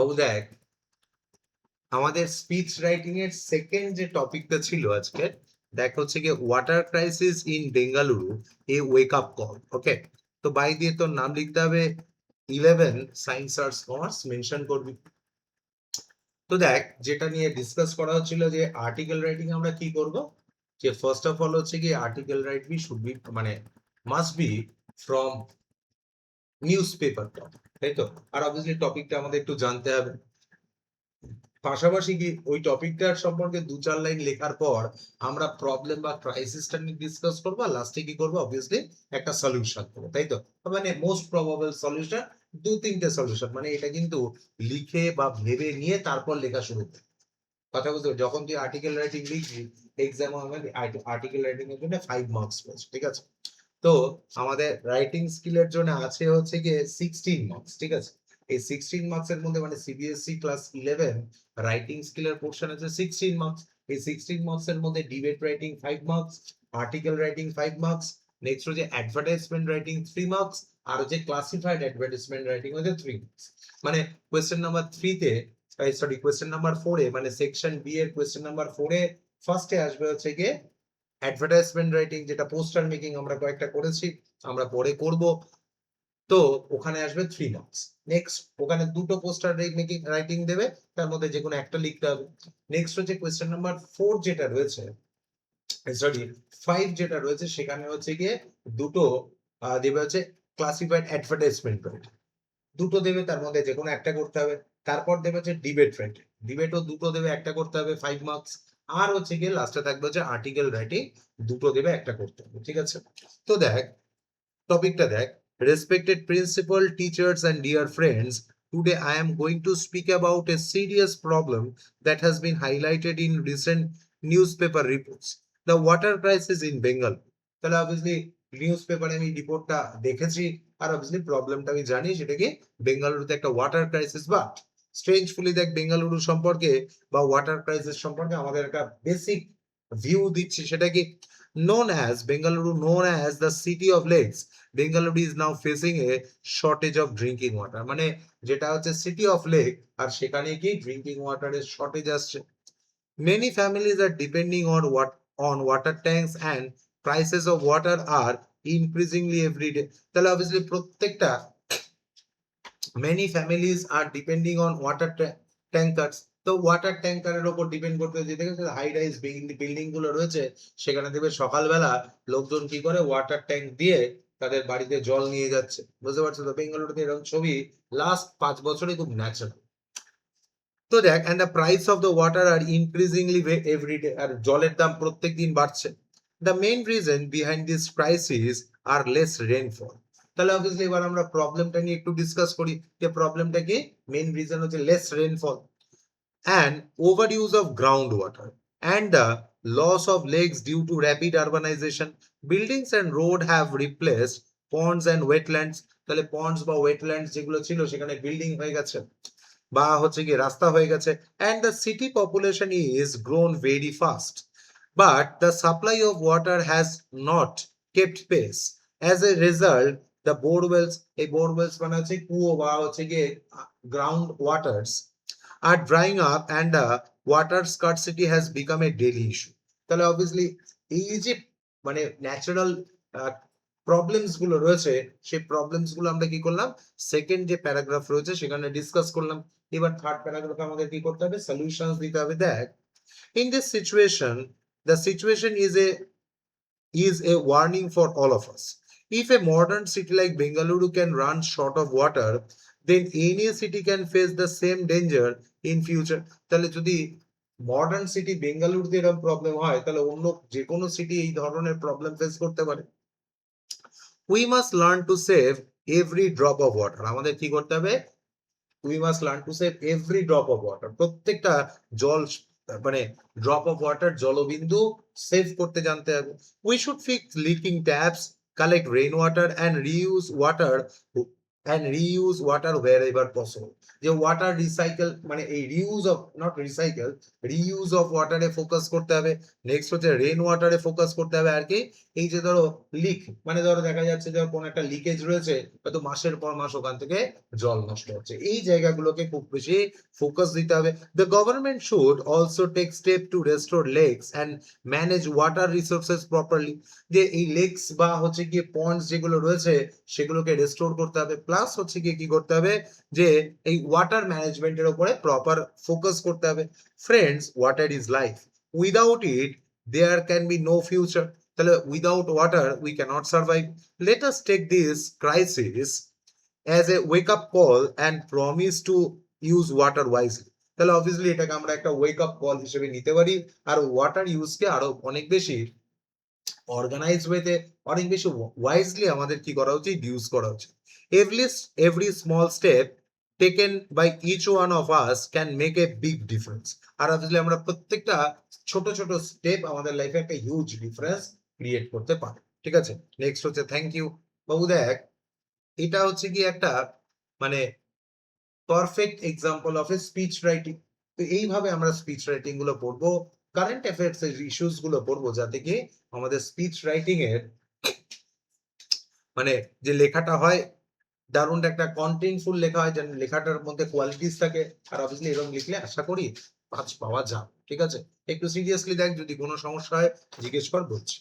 বাবু দেখ, আমাদের speech writing এর সেকেন্ড যে টপিকটা ছিল আজকে, দেখ হচ্ছে কি water crisis in Bengaluru, a wake up call. Okay, তো বাই দিয়ে তোর নাম লিখতে হবে 11 সায়েন্স আর্টস কমার্স মেনশন করবি। তো দেখ, যেটা নিয়ে ডিসকাস করা হচ্ছিল যে আর্টিকেল রাইটিং আমরা কি করব, যে ফার্স্ট অফ অল হচ্ছে কি আর্টিকেল রাইটিং শুড বি মানে must be from news paper, তাই তো? আর অবভিয়াসলি টপিকটা আমাদের একটু জানতে হবে, পাশাপাশি কি ওই টপিকটার সম্পর্কে 2-4 লাইন লেখার পর আমরা প্রবলেম বা ক্রাইসিসটা নিয়ে ডিসকাস করবো, আর লাস্টে কি করবো, অবভিয়াসলি একটা সলিউশন করবো, তাই তো? মানে মোস্ট প্রবাবল সলিউশন, 2-3টে সলিউশন, মানে এটা কিন্তু লিখে বা ভেবে নিয়ে তারপর লেখা শুরু করবে। কথা বুঝতে, যখন তুই আর্টিকেল রাইটিং লিখবি এক্সাম আমাদের আর্টিকেল রাইটিং এর জন্য 5 মার্কস পেয়েছে, ঠিক আছে? তো আমাদের রাইটিং স্কিলের জন্য আছে হচ্ছে গিয়ে 16 মার্কস, ঠিক আছে? এই 16 মার্কসের মধ্যে মানে সিবিএসসি ক্লাস 11 রাইটিং স্কিলের পোর্শন আছে 16 মার্কস। এই 16 মার্কসের মধ্যে debate writing 5 marks, article writing 5 marks, next হচ্ছে অ্যাডভার্টাইজমেন্ট রাইটিং 3 মার্কস, আর হচ্ছে ক্লাসিফাইড অ্যাডভার্টাইজমেন্ট রাইটিং হচ্ছে 3 মার্কস। মানে কোয়েশ্চেন নাম্বার 3 তে, সরি কোয়েশ্চেন নাম্বার 4 এ, মানে সেকশন বি এর কোয়েশ্চেন নাম্বার 4 এ ফার্স্টে আসবে হচ্ছে গিয়ে অ্যাডভার্টাইজমেন্ট রাইটিং, যেটা পোস্টার মেকিং আমরা কয়েকটা করেছি, আমরা পরে করব। তো ওখানে আসবে 3 মার্কস। নেক্সট ওখানে দুটো পোস্টার মেকিং রাইটিং দেবে, তার মধ্যে যে কোনো একটা লিখতে হবে। নেক্সট হচ্ছে কোয়েশ্চেন নাম্বার 4 যেটা রয়েছে, সরি 5 যেটা রয়েছে, সেখানে হচ্ছে গিয়ে দুটো দেবে হচ্ছে ক্লাসিফাইড অ্যাডভার্টাইজমেন্ট রাইটিং, দুটো দেবে, তার মধ্যে যে কোনো একটা করতে হবে। তারপর দেবে হচ্ছে ডিবেট রাইটিং, ডিবেটও দুটো দেবে, একটা করতে হবে, 5 মার্কস। আর হচ্ছে গিয়ে লাস্টে থাকবে হচ্ছে আর্টিকেল রাইটিং, দুটো দেবে, একটা করতে হবে, ঠিক আছে? তো দেখ, টপিকটা দেখ, respected principal, teachers and dear friends, today I am going to speak about a serious problem that has been highlighted in recent newspaper reports, the water crisis in Bengal. তাহলে অবভিয়াসলি নিউজ পেপারে আমি রিপোর্টটা দেখেছি, আর obviously প্রবলেমটা আমি জানি, সেটা কি বেঙ্গালুরুতে একটা ওয়াটার ক্রাইসিস। বাট স্ট্রেঞ্জফুলি দেখ, বেঙ্গালুরু সম্পর্কে বা ওয়াটার ক্রাইসিস সম্পর্কে আমাদের একটা বেসিক ভিউ দিচ্ছি, সেটা কি known as Bengaluru, known as the city of lakes, Bengaluru is now facing a shortage of drinking water, মানে যেটা হচ্ছে সিটি অফ লেক, আর সেখানে কি ড্রিঙ্কিং ওয়াটারের শর্টেজ আসছে। Many families are depending on water tanks and prices of water are increasingly every day. তাহলে obviously প্রত্যেকটা many families are depending on water tankers, তো water ট্যাঙ্কারের উপর ডিপেন্ড করতে, যে দেখেছো হাই রাইজ বিল্ডিং গুলো রয়েছে, সেখানে দেখবে সকালবেলা লোকজন কি করে ওয়াটার ট্যাঙ্ক দিয়ে তাদের বাড়িতে জল নিয়ে যাচ্ছে, বুঝতে পারছো তো? বেঙ্গালুরুতে এরকম ছবি লাস্ট 5 বছরে খুব ন্যাচারাল। তো দেখ, and the price of the water are increasingly every day, আর জলের দাম প্রত্যেকদিন বাড়ছে। The main reason behind this crisis are less rainfall. তাহলে অবভিয়াসলি এবার আমরা প্রবলেমটা নিয়ে একটু ডিসকাস করি, যে প্রবলেমটা কি, মেইন রিজন হচ্ছে less rainfall and overuse of groundwater and the loss of lakes due to rapid urbanization. Buildings and road have replaced ponds and wetlands. তাহলে ponds বা wetlands যেগুলো ছিল সেখানে বিল্ডিং হয়ে গেছে বা হচ্ছে কি রাস্তা হয়ে গেছে, and the city population is grown very fast, but the supply of water has not kept pace. As a result, the borewells, এই borewells মানে হচ্ছে কুয়ো বা হচ্ছে গিয়ে ground waters, are drying up and the water scarcity has become a daily issue. তাহলে obviously এই যে মানে ন্যাচারাল প্রবলেমস গুলো রয়েছে, সেই প্রবলেমস গুলো আমরা কি করলাম, সেকেন্ড যে প্যারাগ্রাফ রয়েছে সেখানে ডিসকাস করলাম। এবার থার্ড প্যারাগ্রাফে আমাদের কি করতে হবে, সলিউশনস দিতে হবে। দেখ, in this situation, the situation is a warning for all of us. If a modern city like Bengaluru can run short of water, then any city can face the same danger in future. তাহলে যদি modern city বেঙ্গালুরুতে এরকম problem হয়, তাহলে অন্য যে কোনো city এই ধরনের প্রবলেম ফেস করতে পারে। We must learn to save every drop of water. আমাদের কি করতে হবে, we must learn to save every drop of water. প্রত্যেকটা জল মানে ড্রপ অফ ওয়াটার, জলবিন্দু সেভ করতে জানতে হবে। We should fix leaking taps, collect rainwater and reuse water and reuse water wherever possible. যে ওয়াটার রিসাইকেল মানে এই reuse of not recycle, reuse of ওয়াটারে ফোকাস করতে হবে। নেক্সট হচ্ছে রেন ওয়াটারে ফোকাস করতে হবে। আর কি এই যে ধরো লিক, মানে ধরো দেখা যাচ্ছে যে কোনো একটা লিকেজ রয়েছে, হয়তো মাসের পর মাস ওখান থেকে জল নষ্ট হচ্ছে, এই জায়গাগুলোকে খুব বেশি ফোকাস দিতে হবে। The government should also take step to restore lakes and manage water resources properly. যে এই লেকস বা হচ্ছে গিয়ে পন্ডস যেগুলো রয়েছে সেগুলোকে রেস্টোর করতে হবে, প্লাস হচ্ছে গিয়ে কি করতে হবে যে এই ওয়াটার ম্যানেজমেন্টের উপরে প্রপার ফোকাস করতে হবে। Friends, water is life, without it there can be no future. তাহলে without water we can't survive. Let us take this crisis as a wake up call and promise to use water wisely. তাহলে obviously এটাকে আমরা একটা ওয়েক up call হিসেবে নিতে পারি, আর water ইউজকে আরো অনেক বেশি অর্গানাইজ ওয়েতে, অনেক বেশি ওয়াইজলি আমাদের কি করা উচিত, ইউজ করা উচিত। Every small step taken by each one of us can make a big difference. আর অবভিয়াসলি আমরা প্রত্যেকটা ছোট ছোট স্টেপ আমাদের লাইফে একটা হিউজ ডিফারেন্স ক্রিয়েট করতে পারে। ঠিক আছে, নেক্সট হচ্ছে থ্যাংক ইউ। বাবু দেখ, এটা হচ্ছে কি একটা মানে perfect example of a speech writing. তো এইভাবে আমরা স্পিচ রাইটিং গুলো পড়বো, কারেন্ট অ্যাফেয়ার্স এর ইস্যুস গুলো পড়বো, যাতে কি আমাদের স্পিচ রাইটিং এর মানে যে লেখাটা হয় দারুণ একটা কন্টেন্টফুল লেখা হয়, যেন লেখাটার মধ্যে কোয়ালিটিস থাকে। আর অবভিয়াসলি এরকম লিখলে আশা করি পাওয়া যাবে। ঠিক আছে, একটু সিরিয়াসলি দেখ, যদি কোনো সমস্যা হয় জিজ্ঞেস কর, বলছি।